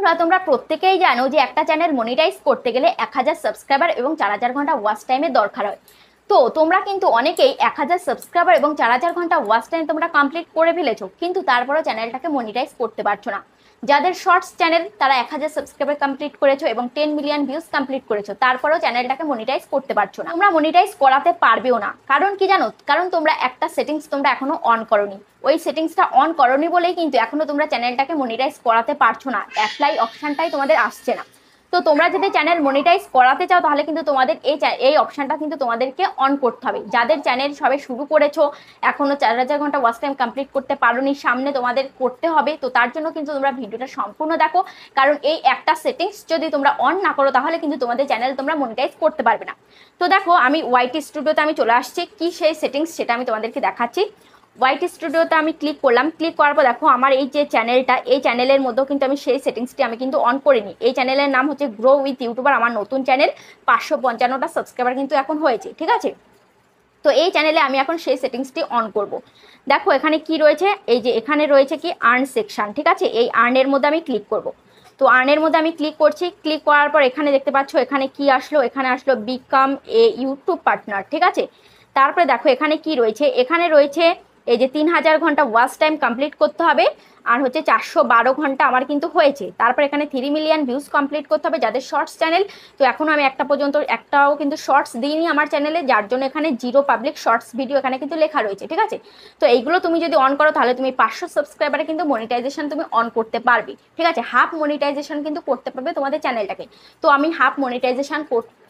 বন্ধুরা তোমরা প্রত্যেকেই জানো যে একটা চ্যানেল মনিটাইজ করতে গেলে 1000 সাবস্ক্রাইবার এবং 4000 ঘন্টা ওয়াচ টাইমের দরকার হয়। তো তোমরা কিন্তু অনেকেই 1000 সাবস্ক্রাইবার এবং 4000 ঘন্টা ওয়াচ টাইম তোমরা কমপ্লিট করে ফেলেছো, কিন্তু তারপরেও চ্যানেলটাকে মনিটাইজ করতে পারছো না। যাদের শর্টস চ্যানেল তারা 1000 সাবস্ক্রাইবার কমপ্লিট করেছো এবং 10 মিলিয়ন ভিউজ কমপ্লিট করেছো, তারপরেও চ্যানেলটাকে মনিটাইজ করতে পারছো না। তোমরা মনিটাইজ করাতে পারবেও না, কারণ কি জানো? কারণ তোমরা একটা সেটিংস তোমরা এখনো অন করোনি। ওই সেটিংসটা অন করোনি বলেই কিন্তু এখনো তোমরা চ্যানেলটাকে মনিটাইজ করাতে পারছো না। অ্যাপ্লাই অপশনটাই তোমাদের আসছে না। তো তোমরা যদি চ্যানেল মনিটাইজ করাতে চাও তাহলে কিন্তু তোমাদের এই অপশনটা কিন্তু তোমাদেরকে অন করতে হবে। যাদের চ্যানেল সবে শুরু করেছো, এখনো 4000 ঘন্টা ওয়াচ টাইম কমপ্লিট করতে পারোনি, সামনে তোমাদের করতে হবে। তো তার জন্য কিন্তু তোমরা ভিডিওটা সম্পূর্ণ দেখো, কারণ এই একটা সেটিংস যদি তোমরা অন না করো তাহলে কিন্তু তোমাদের চ্যানেল তোমরা মনিটাইজ করতে পারবে না। তো দেখো, আমি ওয়াইটি স্টুডিওতে আমি চলে আসছি। কি সেই সেটিংস সেটা আমি তোমাদেরকে দেখাচ্ছি। ওয়াইটি স্টুডিওতে আমি ক্লিক করলাম। ক্লিক করার পর দেখো আমার এই যে চ্যানেলটা, এই চ্যানেলের মধ্যেও কিন্তু আমি সেই সেটিংসটি আমি কিন্তু অন করিনি। এই চ্যানেলের নাম হচ্ছে গ্রো উইথ ইউটিউবার। আমার নতুন চ্যানেল, 555টা সাবস্ক্রাইবার কিন্তু এখন হয়েছে, ঠিক আছে? তো এই চ্যানেলে আমি এখন সেই সেটিংসটি অন করব। দেখো এখানে কি রয়েছে, এই যে এখানে রয়েছে কি আর্ন সেকশন, ঠিক আছে? এই আর্নের মধ্যে আমি ক্লিক করব। তো আর্নের মধ্যে আমি ক্লিক করছি। ক্লিক করার পর এখানে দেখতে পাচ্ছ এখানে কি আসলো, এখানে আসলো বিকাম এ ইউটিউব পার্টনার, ঠিক আছে? তারপরে দেখো এখানে কি রয়েছে, এখানে রয়েছে এই যে 3000 ঘন্টা ওয়াচ টাইম কমপ্লিট করতে হবে, আর হচ্ছে 412 ঘন্টা আমার কিন্তু হয়েছে। তারপর এখানে 3 মিলিয়ন ভিউজ কমপ্লিট করতে হবে যাদের শর্টস চ্যানেল। তো এখনো আমি একটাও কিন্তু শর্টস দিইনি আমার চ্যানেলে, যার জন্য এখানে 0 পাবলিক শর্টস ভিডিও এখানে কিন্তু লেখা রয়েছে, ঠিক আছে? তো এইগুলো তুমি যদি অন করো তাহলে তুমি 500 সাবস্ক্রাইবারে কিন্তু মনিটাইজেশন তুমি অন করতে পারবে, ঠিক আছে? হাফ মনিটাইজেশন কিন্তু করতে পারবে তোমাদের চ্যানেলটাকে। তো আমি হাফ মনিটাইজেশন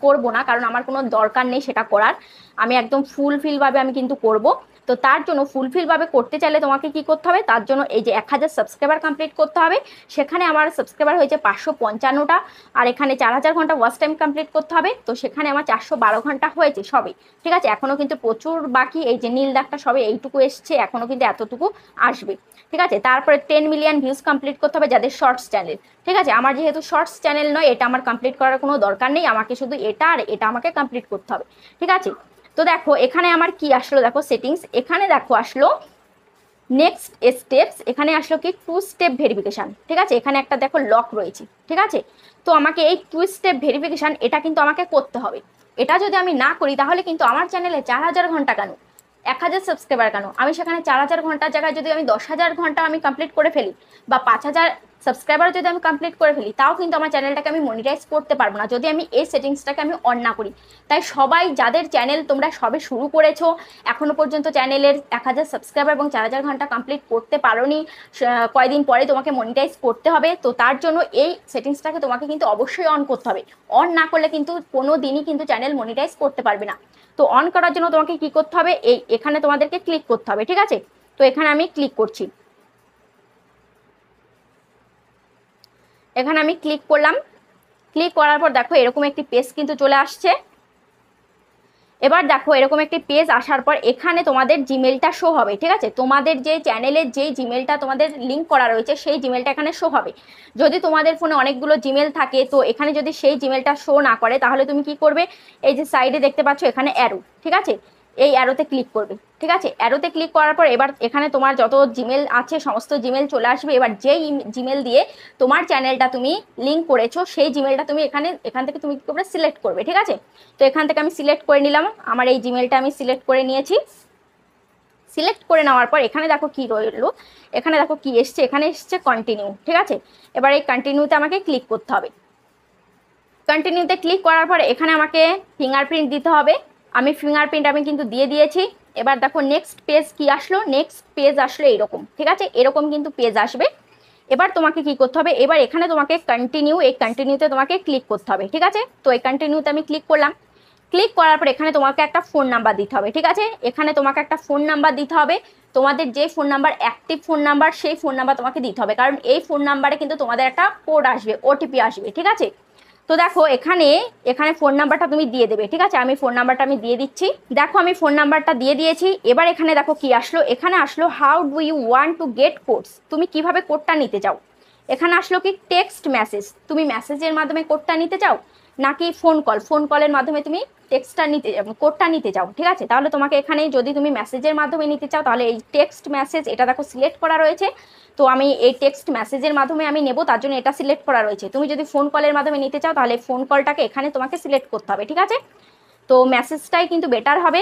করবো না, কারণ আমার কোনো দরকার নেই সেটা করার। আমি একদম ফুলফিলভাবে আমি কিন্তু করব। তো তার জন্য ফুলফিলভাবে করতে চাইলে তোমাকে কি করতে হবে, তার জন্য এই যে 1000 সাবস্ক্রাইবার কমপ্লিট করতে হবে। সেখানে আমার সাবস্ক্রাইবার হয়েছে 555টা, আর এখানে 4000 ঘন্টা ওয়াচ টাইম কমপ্লিট করতে হবে। তো সেখানে আমার 412 ঘন্টা হয়েছে সবে, ঠিক আছে? এখনো কিন্তু প্রচুর বাকি। এই যে নীল দাগটা সবে এইটুকু এসছে, এখনো কিন্তু এতটুকু আসবে, ঠিক আছে? তারপরে 10 মিলিয়ন ভিউজ কমপ্লিট করতে হবে যাদের শর্টস চ্যানেল, ঠিক আছে? আমার যেহেতু শর্টস চ্যানেল নয়, এটা আমার কমপ্লিট করার কোনো দরকার নেই। আমাকে শুধু এটা আর এটা আমাকে কমপ্লিট করতে হবে, ঠিক আছে? তো দেখো এখানে আমার কি আসলো, দেখো সেটিংস, এখানে দেখো আসলো নেক্সট স্টেপস, এখানে আসলো কি 2 স্টেপ ভেরিফিকেশন, ঠিক আছে? এখানে একটা দেখো লক রয়েছে, ঠিক আছে? তো আমাকে এই 2 স্টেপ ভেরিফিকেশন এটা কিন্তু আমাকে করতে হবে। এটা যদি আমি না করি তাহলে কিন্তু আমার চ্যানেলে 4000 ঘন্টা কেন, 1000 সাবস্ক্রাইবার কেন, আমি সেখানে 4000 ঘন্টার জায়গায় যদি আমি 10,000 ঘন্টা আমি কমপ্লিট করে ফেলি, বা 5000 সাবস্ক্রাইবার যদি আমি কমপ্লিট করে ফেলি, তাও কিন্তু আমার চ্যানেলটাকে আমি মনিটাইজ করতে পারবো না যদি আমি এই সেটিংসটাকে আমি অন না করি। তাই সবাই যাদের চ্যানেল তোমরা সবে শুরু করেছো, এখনো পর্যন্ত চ্যানেলের 1000 সাবস্ক্রাইবার এবং 4000 ঘন্টা কমপ্লিট করতে পারোনি, কয়েকদিন পরে তোমাকে মনিটাইজ করতে হবে। তো তার জন্য এই সেটিংসটাকে তোমাকে কিন্তু অবশ্যই অন করতে হবে। অন না করলে কিন্তু কোনো দিনই কিন্তু চ্যানেল মনিটাইজ করতে পারবে না। তো অন করার জন্য তোমাকে কি করতে হবে, এখানে তোমাদেরকে ক্লিক করতে হবে, ঠিক আছে? তো এখানে আমি ক্লিক করছি। এখানে আমি ক্লিক করলাম। ক্লিক করার পর দেখো এরকম একটি পেজ কিন্তু চলে আসছে। এবার দেখো এরকম একটি পেজ আসার পর এখানে তোমাদের জিমেলটা শো হবে, ঠিক আছে? তোমাদের যে চ্যানেলের যে জিমেলটা তোমাদের লিঙ্ক করা রয়েছে সেই জিমেলটা এখানে শো হবে। যদি তোমাদের ফোনে অনেকগুলো জিমেল থাকে, তো এখানে যদি সেই জিমেলটা শো না করে তাহলে তুমি কি করবে, এই যে সাইডে দেখতে পাচ্ছ এখানে অ্যারো, ঠিক আছে? এই অ্যারোতে ক্লিক করবে, ঠিক আছে? অ্যারোতে ক্লিক করার পর এবার এখানে তোমার যত জিমেল আছে সমস্ত জিমেল চলে আসবে। এবার যেই জিমেল দিয়ে তোমার চ্যানেলটা তুমি লিঙ্ক করেছো সেই জিমেলটা তুমি এখান থেকে তুমি কি করবে, সিলেক্ট করবে, ঠিক আছে? তো এখান থেকে আমি সিলেক্ট করে নিলাম, আমার এই জিমেলটা আমি সিলেক্ট করে নিয়েছি। সিলেক্ট করে নেওয়ার পর এখানে দেখো কি রইলো, এখানে দেখো কি এসছে, এখানে এসছে কন্টিনিউ, ঠিক আছে? এবার এই কন্টিনিউতে আমাকে ক্লিক করতে হবে। কন্টিনিউতে ক্লিক করার পর এখানে আমাকে ফিঙ্গারপ্রিন্ট দিতে হবে। আমি ফিঙ্গারপ্রিন্ট আমি কিন্তু দিয়ে দিয়েছি। এবার দেখো নেক্সট পেজ কি আসলো, নেক্সট পেজ আসলো এরকম, ঠিক আছে? এরকম কিন্তু পেজ আসবে। এবার তোমাকে কি করতে হবে, এবার এখানে তোমাকে কন্টিনিউ, এই কন্টিনিউতে তোমাকে ক্লিক করতে হবে, ঠিক আছে? তো এই কন্টিনিউতে আমি ক্লিক করলাম। ক্লিক করার পর এখানে তোমাকে একটা ফোন নাম্বার দিতে হবে, ঠিক আছে? এখানে তোমাকে একটা ফোন নাম্বার দিতে হবে। তোমাদের যে phone number active phone number সেই ফোন নাম্বার তোমাকে দিতে হবে, কারণ এই ফোন নাম্বারে কিন্তু তোমাদের একটা কোড আসবে, ওটিপি আসবে, ঠিক আছে? তো দেখো এখানে এখানে ফোন নাম্বারটা তুমি দিয়ে দেবে, ঠিক আছে? আমি ফোন নাম্বারটা আমি দিয়ে দিচ্ছি। দেখো আমি ফোন নাম্বারটা দিয়ে দিয়েছি। এবার এখানে দেখো কি আসলো, এখানে আসলো how do you want to get codes, তুমি কিভাবে কোডটা নিতে চাও। এখানে আসলো কি টেক্সট মেসেজ, তুমি মেসেজের মাধ্যমে কোডটা নিতে চাও, নাকি ফোন কল, ফোন কলের মাধ্যমে তুমি টেক্সটটা নিতে কোডটা নিতে চাও, ঠিক আছে। তাহলে তোমাকে এখানে যদি তুমি মেসেজের মাধ্যমে নিতে চাও তাহলে এই টেক্সট মেসেজ এটা দেখো সিলেক্ট করা রয়েছে। তো আমি এই টেক্সট মেসেজের মাধ্যমে আমি নেব, তার জন্য এটা সিলেক্ট করা রয়েছে। তুমি যদি ফোন কলের মাধ্যমে নিতে চাও তাহলে ফোন কলটাকে এখানে তোমাকে সিলেক্ট করতে হবে, ঠিক আছে। তো মেসেজটাই কিন্তু বেটার হবে।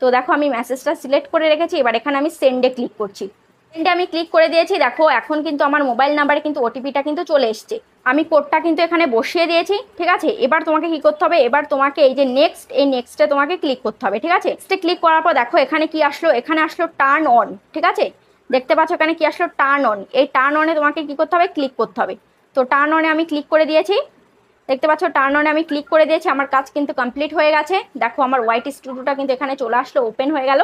তো দেখো আমি মেসেজটা সিলেক্ট করে রেখেছি, এবার এখানে আমি সেন্ডে ক্লিক করছি। সেন্ডে আমি ক্লিক করে দিয়েছি। দেখো এখন কিন্তু আমার মোবাইল নাম্বারে কিন্তু ওটিপিটা কিন্তু চলে এসছে। আমি কোডটা কিন্তু এখানে বসিয়ে দিয়েছি, ঠিক আছে। এবার তোমাকে কি করতে হবে, এবার তোমাকে এই যে নেক্সট, এই নেক্সটে তোমাকে ক্লিক করতে হবে, ঠিক আছে। নেক্সটে ক্লিক করার পর দেখো এখানে কি আসলো, এখানে আসলো টার্ন অন, ঠিক আছে। দেখতে পাচ্ছ এখানে কি আসলো, টার্ন অন। এই টার্ন অনে তোমাকে কি করতে হবে, ক্লিক করতে হবে। তো টার্ন অনে আমি ক্লিক করে দিয়েছি। দেখতে পাচ্ছ টার্ন অনে আমি ক্লিক করে দিয়েছি, আমার কাজ কিন্তু কমপ্লিট হয়ে গেছে। দেখো আমার ওয়াইট স্টুডিওটা কিন্তু এখানে চলে আসলো, ওপেন হয়ে গেল।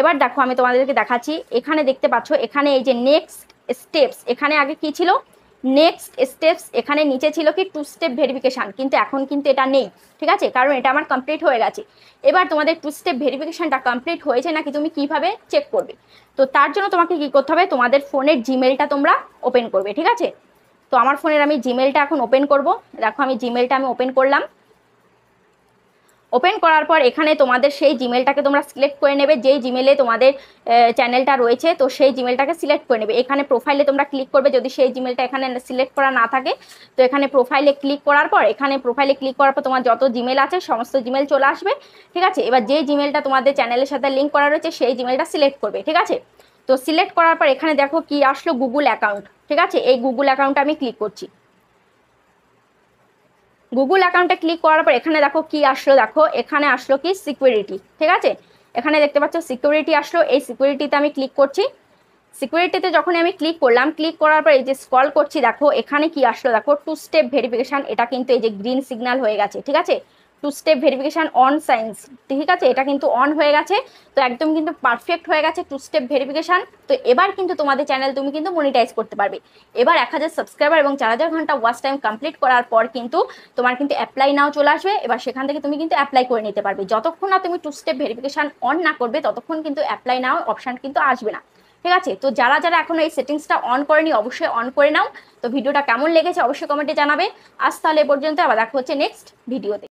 এবার দেখো আমি তোমাদেরকে দেখাচ্ছি, এখানে দেখতে পাচ্ছ এখানে এই যে নেক্সট স্টেপস, এখানে আগে কি ছিল, নেক্সট স্টেপস, এখানে নিচে ছিল কি 2 স্টেপ ভেরিফিকেশান, কিন্তু এখন কিন্তু এটা নেই, ঠিক আছে, কারণ এটা আমার কমপ্লিট হয়ে গেছে। এবার তোমাদের 2 স্টেপ ভেরিফিকেশানটা কমপ্লিট হয়েছে নাকি তুমি কিভাবে চেক করবে, তো তার জন্য তোমাকে কি করতে হবে, তোমাদের ফোনের জিমেলটা তোমরা ওপেন করবে, ঠিক আছে। তো আমার ফোনের আমি জিমেলটা এখন ওপেন করব। দেখো আমি জিমেলটা আমি ওপেন করলাম। ওপেন করার পর এখানে তোমাদের সেই জিমেলটাকে তোমরা সিলেক্ট করে নেবে, যেই জিমেলে তোমাদের চ্যানেলটা রয়েছে, তো সেই জিমেলটাকে সিলেক্ট করে নেবে। এখানে প্রোফাইলে তোমরা ক্লিক করবে, যদি সেই জিমেলটা এখানে সিলেক্ট করা না থাকে তো এখানে প্রোফাইলে ক্লিক করার পর, এখানে প্রোফাইলে ক্লিক করার পর তোমার যত জিমেল আছে সমস্ত জিমেল চলে আসবে, ঠিক আছে। এবার যেই জিমেলটা তোমাদের চ্যানেলের সাথে লিঙ্ক করা রয়েছে সেই জিমেলটা সিলেক্ট করবে, ঠিক আছে। তো সিলেক্ট করার পর এখানে দেখো কি আসলো, গুগল অ্যাকাউন্ট, ঠিক আছে। এই গুগল অ্যাকাউন্টে আমি ক্লিক করছি। গুগল অ্যাকাউন্টে ক্লিক করার পর এখানে দেখো কি আসলো, দেখো এখানে আসলো কি সিকিউরিটি, ঠিক আছে। এখানে দেখতে পাচ্ছ সিকিউরিটি আসলো, এই সিকিউরিটিতে আমি ক্লিক করছি। সিকিউরিটিতে যখন আমি ক্লিক করলাম, ক্লিক করার পর এই যে স্ক্রল করছি, দেখো এখানে কি আসলো, দেখো 2 স্টেপ ভেরিফিকেশান, এটা কিন্তু এই যে গ্রিন সিগন্যাল হয়ে গেছে, ঠিক আছে। 2 স্টেপ ভেরিফিকেশান অন সাইন্স, ঠিক আছে, এটা কিন্তু অন হয়ে গেছে। তো একদম কিন্তু পারফেক্ট হয়ে গেছে 2 স্টেপ ভেরিফিকেশান। তো এবার কিন্তু তোমাদের চ্যানেল তুমি কিন্তু মনিটাইজ করতে পারবে। এবার 1000 সাবস্ক্রাইবার এবং 4000 ঘন্টা ওয়াচ টাইম কমপ্লিট করার পর কিন্তু তোমার কিন্তু অ্যাপ্লাই নাও চলে আসবে। এবার সেখান থেকে তুমি কিন্তু অ্যাপ্লাই করে নিতে পারবে। যতক্ষণ না তুমি 2 স্টেপ ভেরিফিকেশান অন না করবে ততক্ষণ কিন্তু অ্যাপ্লাই নাও অপশান কিন্তু আসবে না, ঠিক আছে। তো যারা যারা এখনো এই সেটিংসটা অন করেনি অবশ্যই অন করে নাও। তো ভিডিওটা কেমন লেগেছে অবশ্যই কমেন্টে জানাবে। আজ তাহলে এ পর্যন্ত, আবার দেখা হচ্ছে নেক্সট ভিডিওতে।